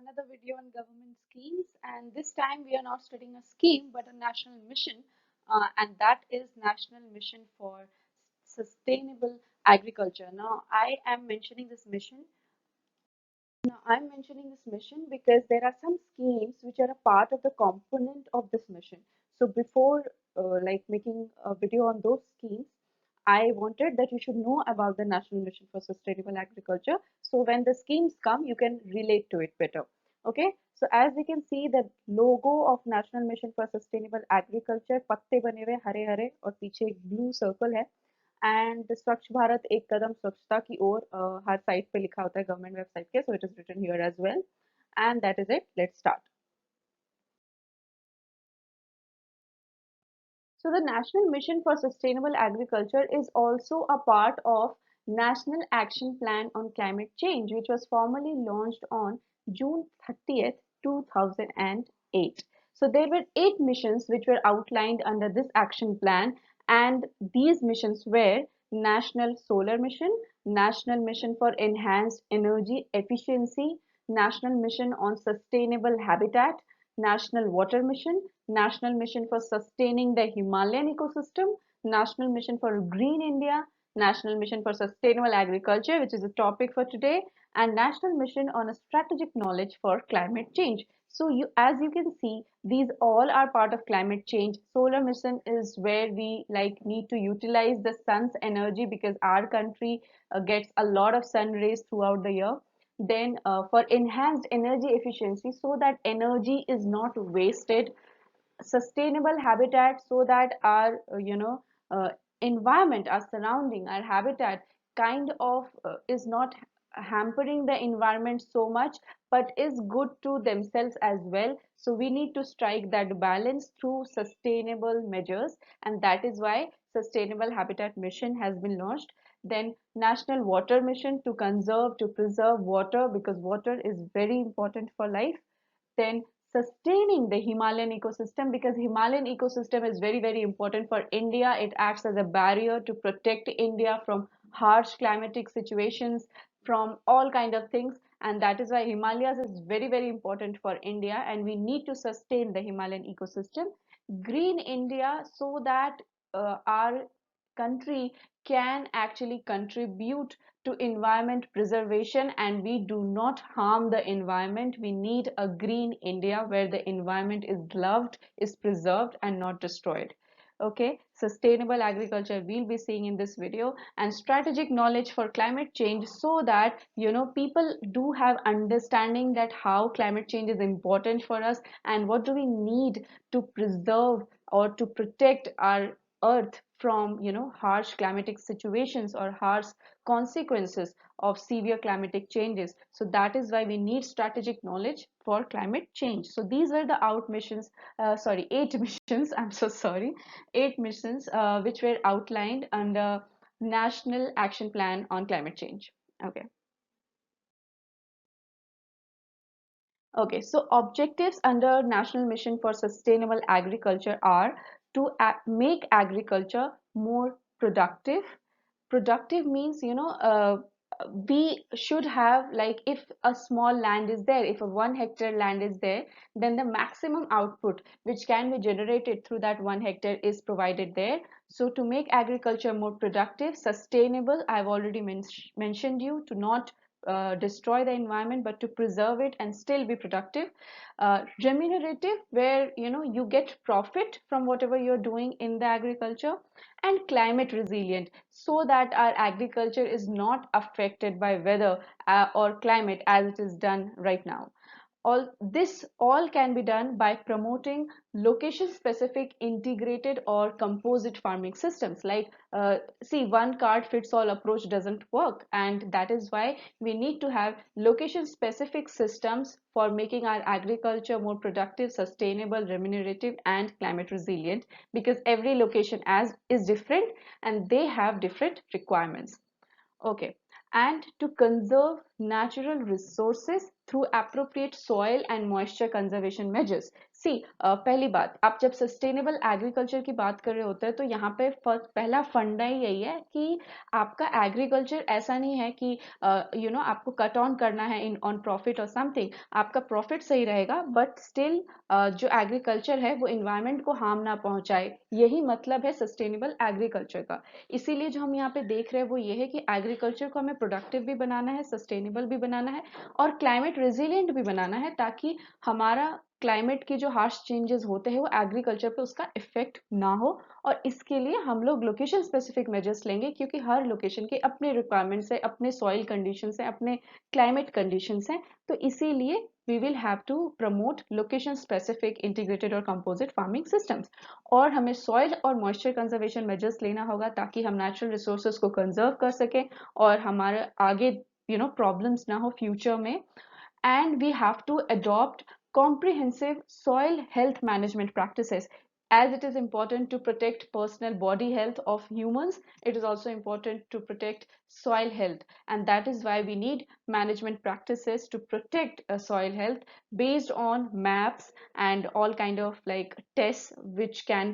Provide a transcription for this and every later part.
another video on government schemes, and this time we are not studying a scheme but a national mission, and that is National Mission for Sustainable Agriculture. Now I'm mentioning this mission because there are some schemes which are a part of the component of this mission. So before making a video on those schemes, I wanted that you should know about the National Mission for Sustainable Agriculture. So when the schemes come, you can relate to it better. Okay. So as we can see, the logo of National Mission for Sustainable Agriculture, पत्ते बने हुए हरे हरे और पीछे एक blue circle है. And स्वच्छ भारत एक कदम स्वच्छता की ओर हर साइट पे लिखा होता है गवर्नमेंट वेबसाइट के. So it is written here as well and that is it. Let's start. So the National Mission for Sustainable Agriculture is also a part of National Action Plan on Climate Change, which was formally launched on June 30th, 2008. So there were 8 missions which were outlined under this action plan, and these missions were National Solar Mission, National Mission for Enhanced Energy Efficiency, National Mission on Sustainable Habitat, National Water Mission, National Mission for Sustaining the Himalayan Ecosystem, National Mission for Green India, National Mission for Sustainable Agriculture, which is the topic for today, and National Mission on a Strategic Knowledge for Climate Change. So as you can see, these all are part of climate change. Solar mission is where we need to utilize the sun's energy because our country gets a lot of sun rays throughout the year. Then for enhanced energy efficiency, so that energy is not wasted. Sustainable habitat, so that our environment, our surrounding, our habitat kind of is not hampering the environment so much, but is good to themselves as well. So we need to strike that balance through sustainable measures, and that is why Sustainable Habitat Mission has been launched. Then National Water Mission, to conserve, to preserve water, because water is very important for life. Then sustaining the Himalayan ecosystem, because Himalayan ecosystem is very, very important for India. It acts as a barrier to protect India from harsh climatic situations, from all kind of things, and that is why Himalayas is very, very important for India, and we need to sustain the Himalayan ecosystem. Green India, so that our country can actually contribute to environment preservation and we do not harm the environment. We need a green India where the environment is loved, is preserved and not destroyed. Okay, sustainable agriculture we'll be seeing in this video, and strategic knowledge for climate change, so that people do have understanding that how climate change is important for us and what do we need to preserve or to protect our earth from harsh climatic situations or harsh consequences of severe climatic changes. So that is why we need strategic knowledge for climate change. So these were the out missions, sorry, 8 missions, I'm so sorry, 8 missions which were outlined under National Action Plan on Climate Change. Okay. Okay, so objectives under National Mission for Sustainable Agriculture are to make agriculture more productive. Productive means, we should have, like, if a small land is there, if a 1 hectare land is there, then the maximum output which can be generated through that 1 hectare is provided there. So to make agriculture more productive, sustainable, I've already mentioned you to not destroy the environment but to preserve it and still be productive. Remunerative, where you get profit from whatever you're doing in the agriculture. And climate resilient, so that our agriculture is not affected by weather or climate as it is done right now. All can be done by promoting location specific integrated or composite farming systems. Like see, one card fits all approach doesn't work, and that is why we need to have location specific systems for making our agriculture more productive, sustainable, remunerative and climate resilient, because every location as is different and they have different requirements. Okay, and to conserve natural resources through appropriate soil and moisture conservation measures. सी पहली बात, आप जब sustainable agriculture की बात कर रहे होते हैं तो यहाँ पे पहला फंडा ही यही है कि आपका एग्रीकल्चर ऐसा नहीं है कि आपको कट ऑन करना है इन ऑन प्रॉफिट और समथिंग। आपका प्रॉफिट सही रहेगा बट स्टिल जो एग्रीकल्चर है वो इन्वायरमेंट को हार्म ना पहुंचाए, यही मतलब है सस्टेनेबल एग्रीकल्चर का। इसीलिए जो हम यहाँ पे देख रहे हैं वो ये है कि एग्रीकल्चर को हमें प्रोडक्टिव भी बनाना है, सस्टेनेबल भी बनाना है और क्लाइमेट रेजिलिएंट भी बनाना है, ताकि हमारा क्लाइमेट के जो हार्श चेंजेस होते हैं वो एग्रीकल्चर पे उसका इफेक्ट ना हो। और इसके लिए हम लोग लोकेशन स्पेसिफिक मेजर्स लेंगे, क्योंकि हर लोकेशन के अपने रिक्वायरमेंट्स है, अपने सॉइल कंडीशंस हैं, अपने क्लाइमेट कंडीशंस हैं। तो इसीलिए we will have to promote location specific integrated और composite farming systems। और हमें soil और moisture conservation measures लेना होगा ताकि हम natural resources को conserve कर सकें और हमारे आगे problems ना हो future में। And we have to adopt comprehensive soil health management practices. As it is important to protect personal body health of humans, it is also important to protect soil health, and that is why we need management practices to protect soil health based on maps and all kind of like tests which can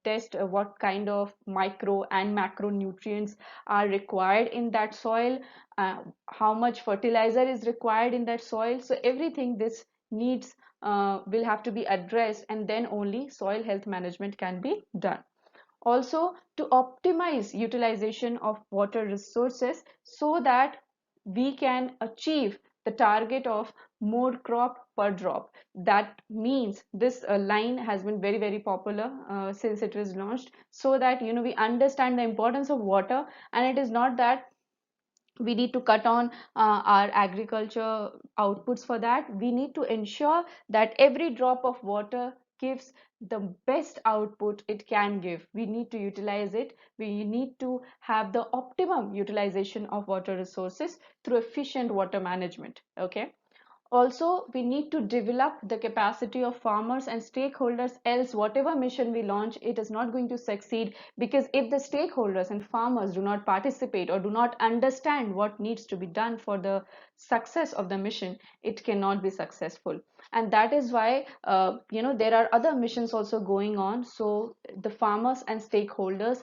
test what kind of micro and macronutrients are required in that soil, how much fertilizer is required in that soil. So everything this needs will have to be addressed, and then only soil health management can be done. Also, to optimize utilization of water resources so that we can achieve the target of more crop per drop. That means this line has been very popular since it was launched, so that we understand the importance of water, and it is not that we need to cut on our agriculture outputs. For that we need to ensure that every drop of water gives the best output it can give. We need to utilize it. We need to have the optimum utilization of water resources through efficient water management. Okay. Also, we need to develop the capacity of farmers and stakeholders, else whatever mission we launch, it is not going to succeed, because if the stakeholders and farmers do not participate or do not understand what needs to be done for the success of the mission, it cannot be successful. And that is why there are other missions also going on. So the farmers and stakeholders,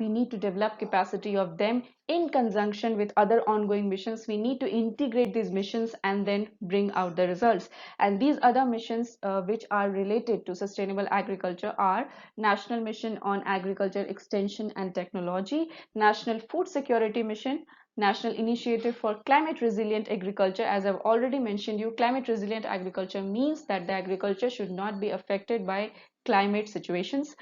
we need to develop capacity of them in conjunction with other ongoing missions. We need to integrate these missions and then bring out the results. And these other missions which are related to sustainable agriculture are National Mission on Agriculture Extension and Technology, National Food Security Mission, National Initiative for Climate Resilient Agriculture. As I've already mentioned you, climate resilient agriculture means that the agriculture should not be affected by climate situations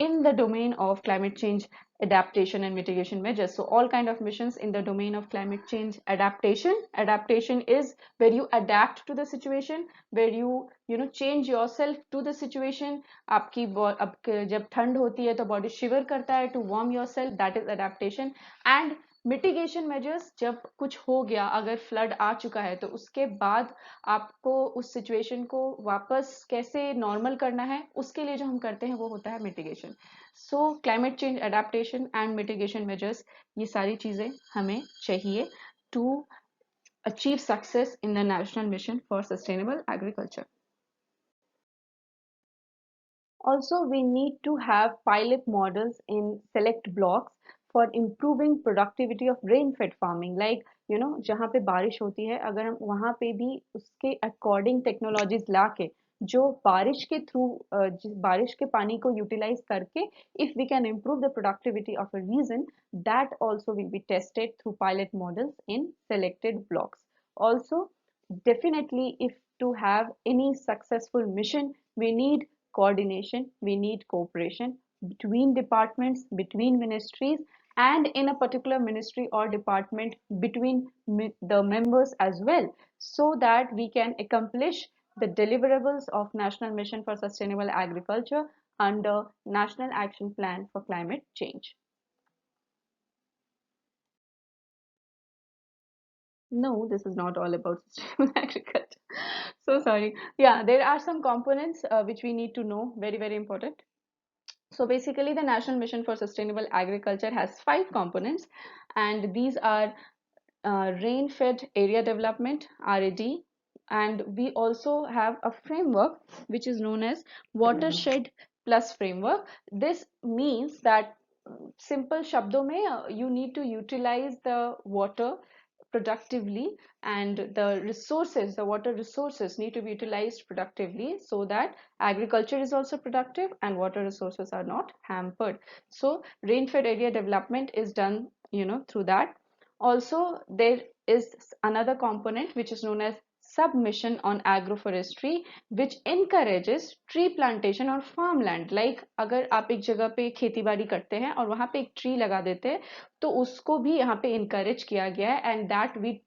in the domain of climate change adaptation and mitigation measures. So all kind of missions in the domain of climate change adaptation. Adaptation is where you adapt to the situation, where you change yourself to the situation. आपकी जब ठंड होती है तो body shiver करता है, to warm yourself, that is adaptation. And mitigation measures, जब कुछ हो गया, अगर फ्लड आ चुका है तो उसके बाद आपको उस सिचुएशन को वापस कैसे नॉर्मल करना है, उसके लिए जो हम करते हैं वो होता है mitigation. So climate change adaptation and mitigation measures, ये सारी चीजें हमें चाहिए to achieve success in the National Mission for Sustainable Agriculture. Also, we need to have pilot models in select blocks for improving productivity of rain-fed farming. Like, जहाँ पे बारिश होती है, अगर हम वहाँ पे भी उसके अकॉर्डिंग टेक्नोलॉजीज ला के, जो बारिश के थ्रू बारिश के पानी को यूटिलाइज करके, if we can improve the productivity of a region, that also will be tested through pilot models in selected blocks. Also, definitely, if to have any successful mission, we need coordination, we need cooperation between departments, between ministries, and in a particular ministry or department between the members as well, so that we can accomplish the deliverables of National Mission for Sustainable Agriculture under National Action Plan for Climate Change. No, this is not all about sustainable agriculture. So sorry. Yeah, there are some components which we need to know, very important. So basically, the National Mission for Sustainable Agriculture has 5 components, and these are rain-fed area development, RAD, and we also have a framework which is known as watershed plus framework. This means that simple shabdon mein you need to utilize the water productively, and the water resources need to be utilized productively so that agriculture is also productive and water resources are not hampered. So rain-fed area development is done, through that. Also, there is another component which is known as submission on agroforestry, which encourages tree plantation on farmland. Like अगर आप एक जगह पे खेती बाड़ी करते हैं और वहां पे एक ट्री लगा देते हैं, तो उसको भी यहाँ पे encourage किया गया है, and that we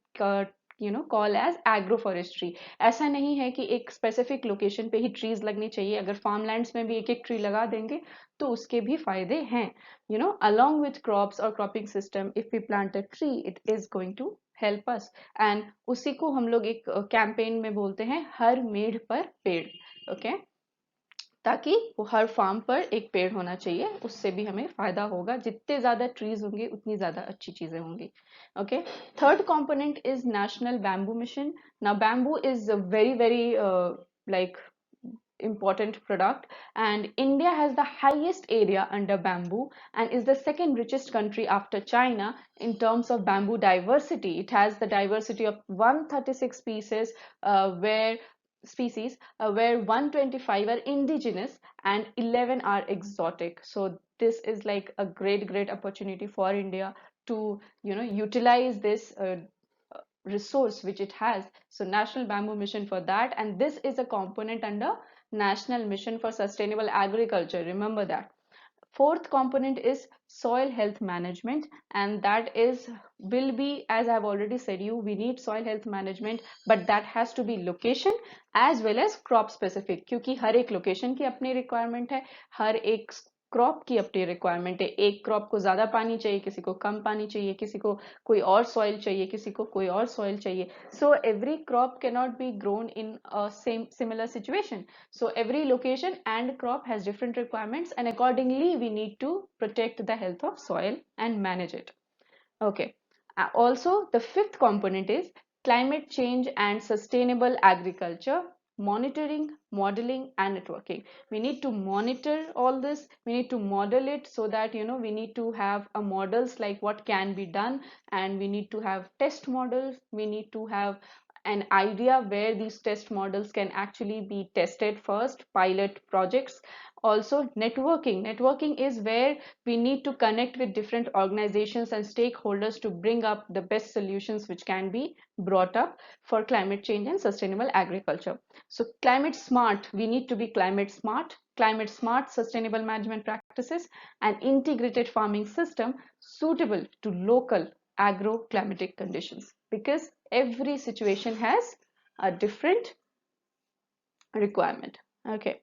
call as agroforestry. ऐसा नहीं है कि एक specific location पे ही trees लगनी चाहिए. अगर farmlands में भी एक एक tree लगा देंगे तो उसके भी फायदे हैं. Along with crops or cropping system, if we plant a tree, it is going to help us. And उसी को हम लोग एक कैंपेन में बोलते हैं हर मेढ़ पर पेड़. ओके, ताकि वो हर फार्म पर एक पेड़ होना चाहिए, उससे भी हमें फायदा होगा. जितने ज्यादा ट्रीज होंगे उतनी ज्यादा अच्छी चीजें होंगी. Okay, third component is national bamboo mission. Now bamboo is very very like important product, and India has the highest area under bamboo and is the second richest country after China in terms of bamboo diversity. It has the diversity of 136 species, where 125 are indigenous and 11 are exotic. So this is like a great opportunity for India to utilize this resource which it has. So National Bamboo Mission for that, and this is a component under National Mission for Sustainable Agriculture. Remember that. Fourth component is soil health management, and that is will be, as I've already said you, we need soil health management, but that has to be location as well as crop specific, क्योंकि हर एक location की अपनी requirement है, हर एक crop की अपनी requirement है. एक क्रॉप को ज्यादा पानी चाहिए, किसी को कम पानी चाहिए, किसी को कोई और सॉइल चाहिए, किसी को कोई और सॉइल चाहिए. So every crop cannot be grown in same similar situation. So every location and crop has different requirements, and accordingly we need to protect the health of soil and manage it. Okay. Also, the fifth component is climate change and sustainable agriculture, monitoring, modeling, and networking. We need to monitor all this. We need to model it so that we need to have a models like what can be done, and we need to have test models. We need to have an idea where these test models can actually be tested first, pilot projects. Also, networking is where we need to connect with different organizations and stakeholders to bring up the best solutions which can be brought up for climate change and sustainable agriculture. So climate smart, we need to be climate smart sustainable management practices, and integrated farming system suitable to local agro-climatic conditions, because every situation has a different requirement. Okay.